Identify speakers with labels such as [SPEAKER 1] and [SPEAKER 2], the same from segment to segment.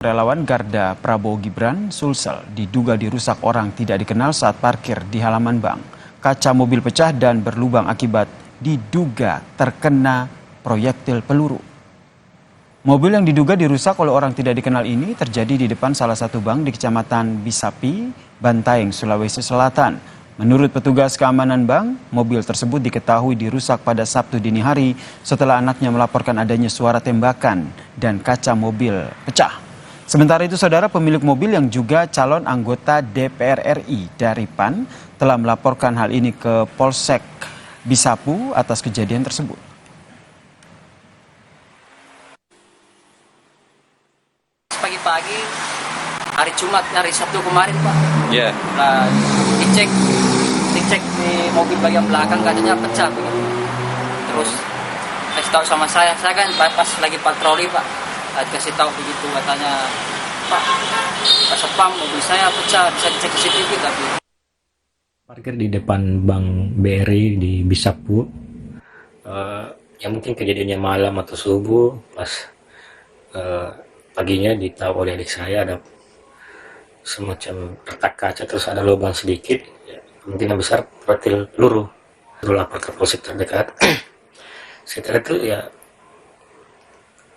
[SPEAKER 1] Relawan Garda Prabowo Gibran, Sulsel, diduga dirusak orang tidak dikenal saat parkir di halaman bank. Kaca mobil pecah dan berlubang akibat diduga terkena proyektil peluru. Mobil yang diduga dirusak oleh orang tidak dikenal ini terjadi di depan salah satu bank di Kecamatan Bisapi, Bantaeng, Sulawesi Selatan. Menurut petugas keamanan bank, mobil tersebut diketahui dirusak pada Sabtu dini hari setelah anaknya melaporkan adanya suara tembakan dan kaca mobil pecah. Sementara itu, saudara, pemilik mobil yang juga calon anggota DPR RI dari PAN telah melaporkan hal ini ke Polsek Bisapu atas kejadian tersebut.
[SPEAKER 2] Pagi-pagi hari Jumat, hari Sabtu kemarin, Pak.
[SPEAKER 3] Iya.
[SPEAKER 2] Nah, dicek di mobil bagian belakang kacanya pecah begitu. Terus kasih tahu sama saya kan pas lagi patroli, Pak. Kasih tahu begitu, katanya, Pak, pas sepam mobil saya pecah, bisa dicek CCTV tapi.
[SPEAKER 4] Parkir di depan Bank BRI di Bisapu. Ya mungkin kejadiannya malam atau subuh, pas paginya ditahu oleh adik saya ada semacam retak kaca, terus ada lubang sedikit, ya, kemungkinan besar proyektil peluru. Lalu lapor ke polsek terdekat. Setelah itu ya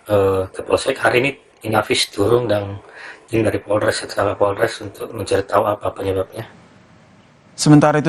[SPEAKER 4] ke polsek hari ini Inafis turun dan tim dari Polres, setelah Polres untuk mencari tahu apa penyebabnya.
[SPEAKER 1] Sementara itu,